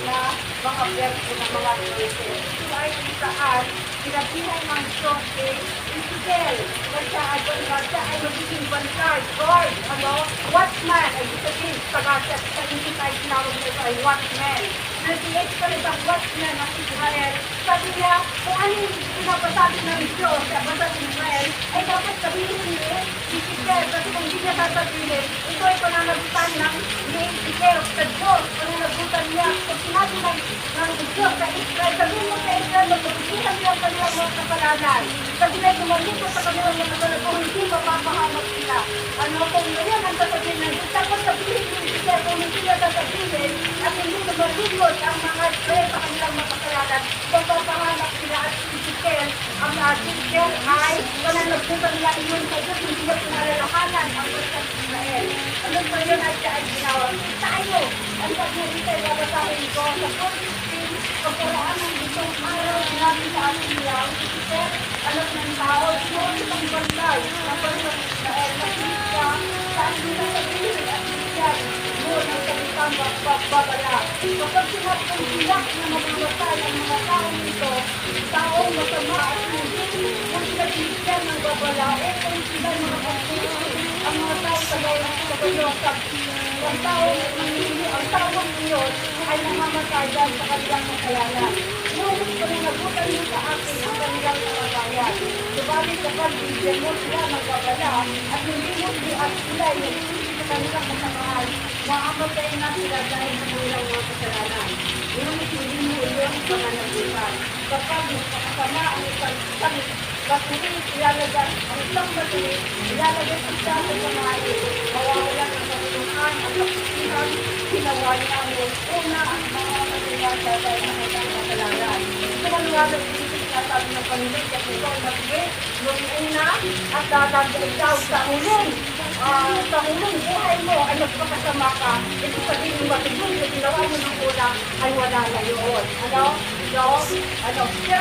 na mga verso ng mga Moses. Ito ay kung saan sinabihan ng Diyos Ezekiel na siya ay magiging bantay, guard, watchman, ay sabihin, sa English ay tinawag nito ay watchman. Nag-create pa rin ang watchman ng Israel. Sabi niya, kung ano yung pinapasabi ng Diyos sa bansa ng Israel, ay dapat sabihin ni Ezekiel, kasi kung hindi niya sasabihin, ito ay pananagutan ng Ezekiel sa Diyos, pananagutan niya. Kung sinabi ng Diyos sa Israel, sabihin mo sa Israel, magpapisihan niya ang kanilang mga kasalanan. Sabi niya, tumalikot sa kanilang mga kasalanan, kung hindi mapapahamak sila. Kung ngayon ang sasabihin ng Diyos, dapat sabihin ni Ezekiel, kung hindi niya sasabihin, at hindi tumalikot ang mga Israel sa kanilang mga kasalanan, mapapahamak sila at Ezekiel, ang Ezekiel ay pananagutan niya iyon sa Diyos, hindi niya pinalalahanan ang bansa ng Israel. Ano ba yun ay siya ay ginawa? Tayo, ang sabi niya dito ay babasahin ko sa 14, pagkaraan ng isang araw namin sa ating niyaw, Ezekiel, alam ng tao, sinuot ang bantay ng bansa ng Israel, nakinig siya sa ating sasabihin at Ezekiel, doon ang kalitang pagbabala. Kapag sinabi ng silak na mamamatay ang mga taong ito, taong masama at hindi, kung sila binigyan ng babala, kung sila mga pagpili, ang mga taong tagayosap, ang taong iyon ay namamatay dahil sa kanilang kasalanan. Ngunit pananagutan mo sa akin ang kanilang kamatayan. Subalit kapag bigyan mo sila ng babala at hindi mo at sila ay nagsisi sa kanilang kasamaan, maamatay na sila dahil sa kanilang mga kasalanan. Ngunit hindi mo iyon pananagutan. Kapag magpakasama ang isang sakit, batuloy ilalagay ang isang batuloy, ilalagay sa siya sa pamahain, mawawalan ang kapuluhan at kapisihan, ginawa niya ang una ang mga maligasa dahil sa kanyang kasalanan. Ito ang luwagan dito sinasabi ng Panginoon kasi ito ay matigay noong una at dadagdag daw sa huling. Sa huling buhay mo ay magpakasama ka, ito sabihin mo matigay na ginawa mo ng una ay wala na yun. Pero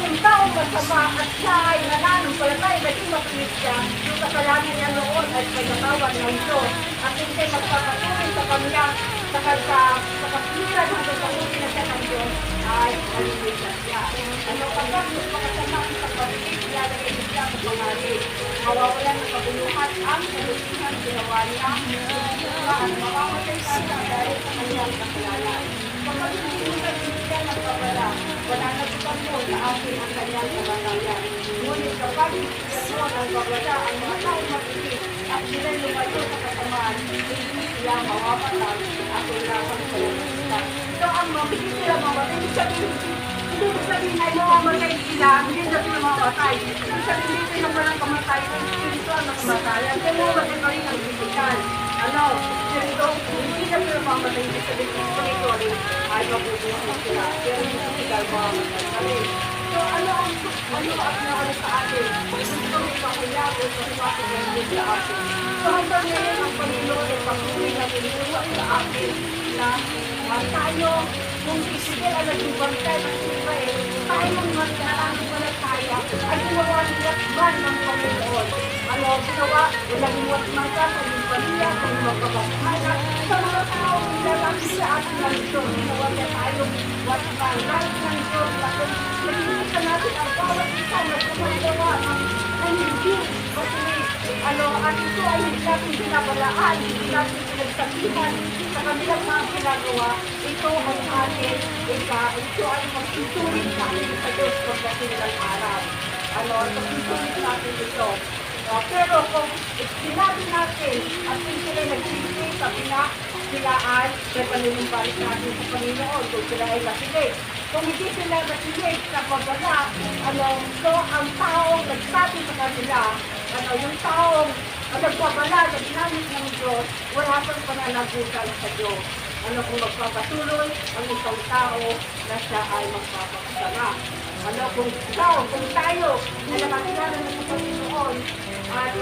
yung taong masama at siya ay nananampalatay, naging matulis siya, yung kasalanan niya noon ay pagkakawan ng Diyos at hindi magpapatuloy sa kanya sa kapiliran hanggang sa huli na siya ng Diyos ay halimutan siya. Kapag magpakasama ang pagpapatuloy, ilalagay niya sa pangalit. Mawawalan ng kabuluhan ang kabuluhan ginawa niya, at mamamatay siya dahil sa kanyang kasalanan. Kapag hindi mo nagsisigyan ng babala, wala na bukang mo sa akin ang kanyang kamatayan. Ngunit kapag nagsisigyan mo ng babala ang mga taong matigit at sila'y lumayo sa kasamaan, hindi sila mawapatag at ulapan sa sila. So ang mabigit sila mamatay, hindi sabihin ay mamamatay sila, hindi na sila mamatay. Hindi sabihin dito yung walang kamatay, ito ang nakamatayan. Kaya mamatay pa rin ang physical. Ito, hindi na sila mamatay sa spiritually ay mabubuhay sila. Pero hindi sila mamatay pa rin. So ano sa atin? Gusto may pakuyabo sa imatigyan sa atin. So hanggang ngayon ang Panginoon ay patuloy na tinuturo sa atin na tayo, kung isigil ang naging bantay ng Israel, tayong mananampalataya ay ginawa niya man ng Panginoon. Ginawa, naging watchman ka sa iyong pamilya, sa iyong magpapasamahan, sa mga taong nilalaki sa ating ng Diyos. Ginawa niya tayong watchman, lahat ng Diyos. Nagigita natin ang bawat isa na gumagawa ng hindi matuloy. At ito ay hindi natin binabalaan, hindi natin pinagsabihan sa kanilang mga ginagawa. Ito ay atin, ito ay magsusulit natin sa Diyos pagdating ng araw. Magsusulit natin ito. Pero kung sinabi natin at kung sila nagsisig sa sila ay paninimbalik natin sa Panginoon kung sila ay nasilig. Kung hindi sila nasilig sa pagbala, so ang taong nagsabi sa kanila, yung taong nagpabala na ginamit ng Diyos, wala pang pananagutan sa Diyos. Kung magpapatuloy ang isang tao na siya ay magpapakasama. Kung tayo na nakakilala ng Panginoon at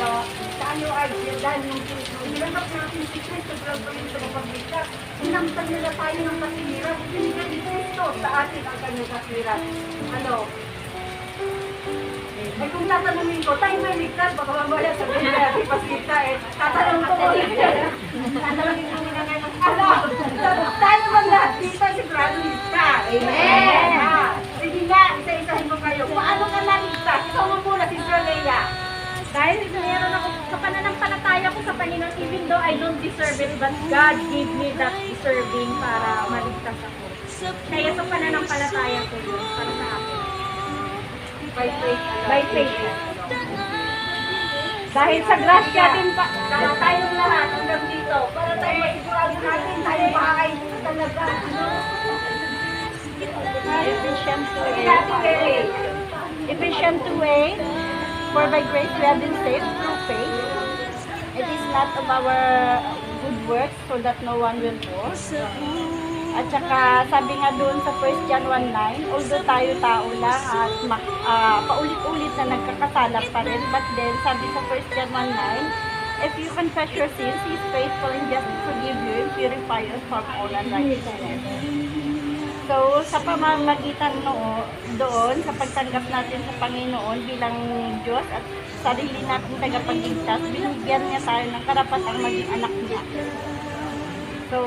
tayo ay dahil yung nilanap natin si Kristo gagawin sa mapagligtas, hinamtan nila tayo ng kasiliran, binigyan ni Kristo sa atin ang kanyang kasiliran. Ay kung tatanungin ko, tayo may ligtas, baka mamaya sabihin niya, di pasita eh. Tatanungin ko ulit. Tatanungin ko muna ngayon. Ano? Tayo naman lahat dito, sigurado ligtas. Amen! Sige nga, isa-isahin mo kayo. Paano ka naligtas? Ikaw mo muna, Sister Leia. Dahil meron ako sa pananampalataya ko sa Panginoon, even though I don't deserve it, but God gave me that deserving para maligtas ako. Kaya sa pananampalataya ko yun, para sa akin. By faith. By faith. Dahil sa grasya din pa. Kaya tayong lahat hanggang dito, para tayo masigurado natin, tayo bahay talaga. Ephesians Sige natin, Mary. 2:8. Ephesians 2:8. For by grace we have been saved through faith. It is not of our good works, so that no one will boast. At saka sabi nga doon sa 1 John 1:9, although tayo tao lang at paulit-ulit na nagkakasala pa rin, but then sabi sa 1 John 1:9, if you confess your sins, He is faithful and just to forgive you and purify us from all unrighteousness. So, sa pamamagitan doon, sa pagtanggap natin sa Panginoon bilang Diyos at sarili natin tagapagligtas, binigyan niya tayo ng karapatang maging anak niya. So,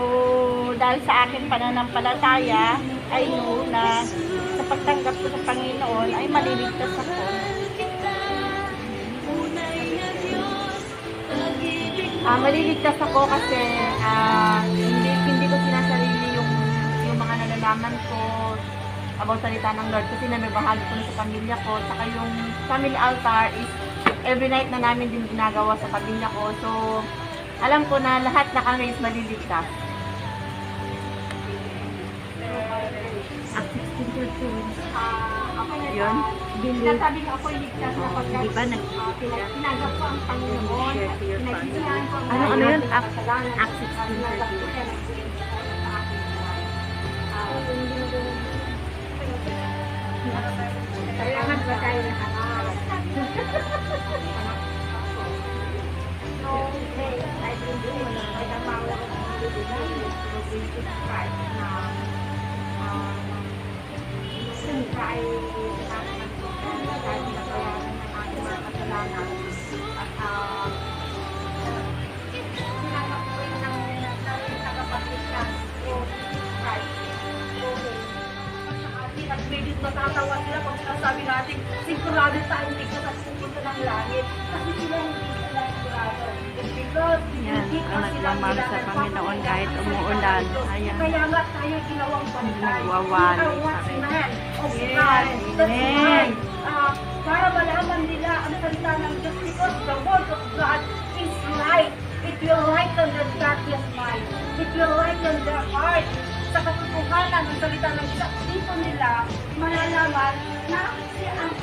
dahil sa akin pananampalataya, I know na sa pagtanggap ko sa Panginoon ay maliligtas ako. Maliligtas ako kasi hindi ko sinasarili yung mga nalalaman ko about salita ng Lord kasi na may bahagi ko na sa pamilya ko. Saka yung family altar is every night na namin din ginagawa sa pamilya ko. So, alam ko na lahat na kami is maliligtas. Acts 16:2. Yun. Sinasabi nga ako'y ligtas na pagkat Di ba tinanggap ko ang Panginoon at pinagsisihan ko ang Ano yun? kasalanan. Acts Tinanggap ko siya ng sa aking buhay. Kailangan ba tayo ng anak? So, hey, I can do it. Ay, ang power of the Lord is Jesus Christ na ay kahit nabayaran ng ating mga kasalanan at sinanap ko rin ng tagapagligtas o Christ. So, at medyo matatawa sila pag sinasabi natin, sigurado tayo ligtas at pupunta ng langit. Kasi sila hindi sila sigurado. Because Yan, hindi ang nagmamahal sa Panginoon kahit umuulan. Ayan. Kaya nga tayo ginawang pantay. Nagwawali We are pa rin. watchmen of Yes, God. That's amen. why, para malaman nila ang salita ng Diyos because the word of God is light. It will lighten their darkness mind. It will lighten their heart. Sa katotohanan ng salita ng Diyos, dito nila malalaman na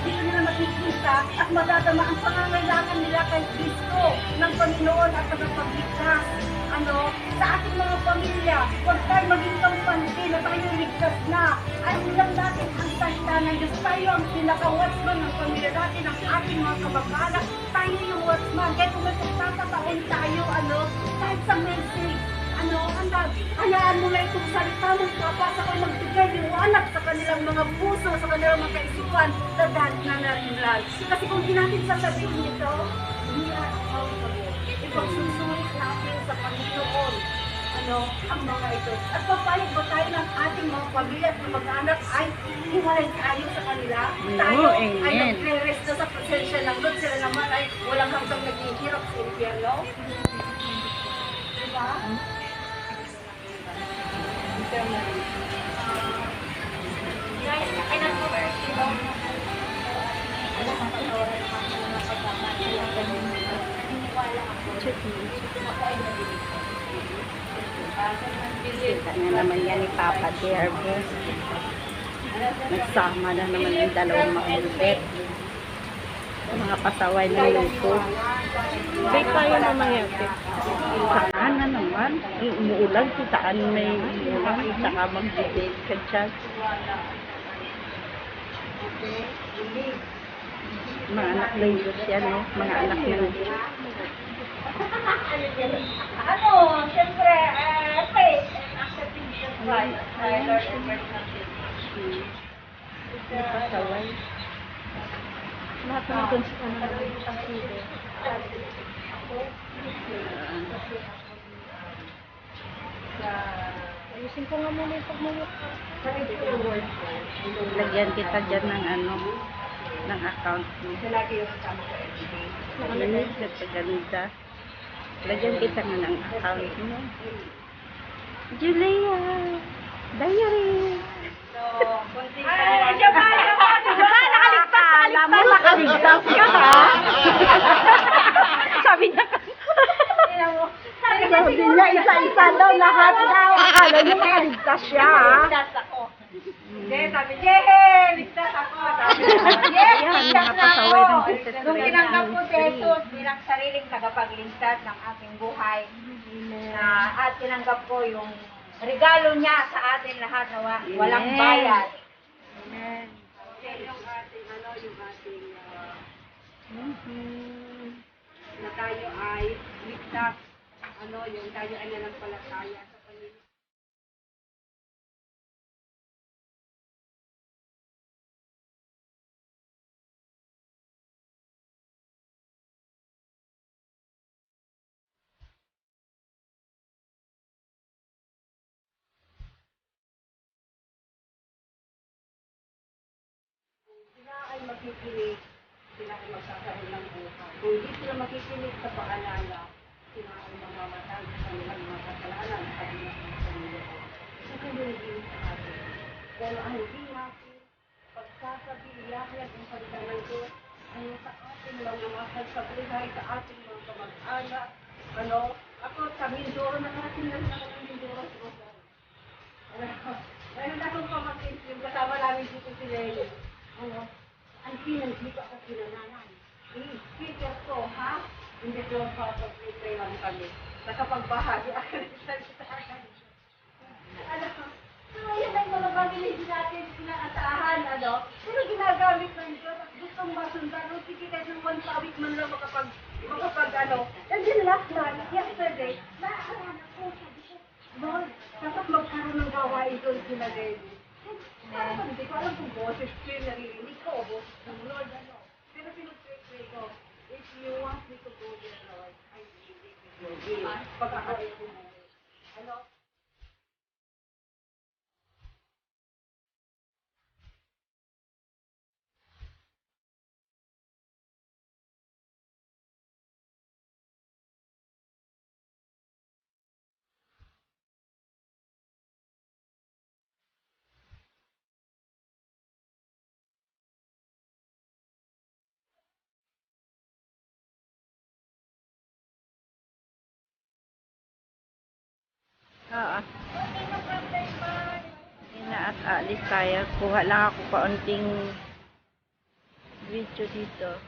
dito nila makikita at madadama ang pangangailangan nila kay Kristo ng Panginoon at tagapagligtas. Sa ating mga pamilya, huwag tayo maging kampante na tayo ligtas na. Alam lang natin ang salita ng Diyos. Tayo ang pinaka-watchman ng pamilya natin, ang ating mga kabag-anak. Tayo yung watchman. Kaya kung may pagtatataon tayo, kahit sa message, hayaan mo na itong salita mong papasa ko magbigay liwanag sa kanilang mga puso, sa kanilang mga kaisipan, dadaan na narinlan. Kasi kung di natin sasabihin ito, hindi na accountable. Ipagsusulit natin sa Panginoon ang mga ito. At papayag ba tayo ng ating mga pamilya at mga anak ay hiwalay tayo sa kanila? Tayo ay amen. nagre-rest na sa presensya ng Lord. Sila naman ay walang hanggang naghihirap sa impyerno. Diba? Kita na naman yan ni Papa Derbo. Nagsama na naman yung dalawang maulpet. Mga pasaway na luto. Bake tayo na mayate. Saan na naman? Umuulan, saan may umuulan. Saka mag-bake ka dyan. Mga anak ng Diyos yan, no? Mga anak ng Diyos. Siyempre, faith and accepting Jesus Christ as Lord and personal Savior. Pasaway. Lahat ng consider. Ayusin ko nga muna yung pagmumukha. Lagyan kita dyan ng ano, ng account mo. Linis na paganda. Lagyan kita nga ng account mo. Julia! Diary! Nakaligtas ka ha? Sabi niya Sabi niya, isa-isa daw lahat daw. Akala niya nakaligtas siya, ha? Ligtas ako. Hindi, sabi, yay! Ligtas ako. Sabi niya, yes, Yan, ligtas na nakapasaway ng ako. Jesus Nung Christ. tinanggap ko si Jesus bilang sariling tagapagligtas ng aking buhay, at tinanggap ko yung regalo niya sa atin lahat na walang Amen. bayad. Amen. Yung ating, na tayo ay ligtas, yung tayo ay nanampalataya sa Panginoon. Sila ay makikinig, sila ay magkakaroon ng buhay. Kung hindi sila makikinig sa paalala, sila ay mamamatay sa kanilang mga kasalanan at hindi sa Panginoon. Ito yung hindi sa atin. Pero ang hindi natin, pagsasabi, ilahiyag ang salita ng Diyos, ay sa ating mga mahal sa buhay, sa ating mga kamag-anak, ako sa Mindoro, nakarating lang ako ng Mindoro. Meron akong pamangkin, yung kasama namin dito si Lely. Ang pinag-dito ako kinananan. Speaker ko, ha? Hindi ko papag-pray lang kami. Nakapagbahagi ako ng salita. Yan ang mga bagay natin sinaasahan, pero ginagamit ng Diyos at gustong masundan. Sige, kahit ng 1 week man lang makapag, And then last night, yesterday, naasahan ako, sabi ko, Lord, dapat magkaroon ng gawain doon sila Lely. Parang hindi ko alam kung boses ko yung naririnig ko o boses ng Lord, Pero pinag-pray ko, if you want me to go there, Lord, I believe it will be. Pagkakaroon ko mo. Oo. Ina at aalis tayo. Kuha lang ako kaunting video dito.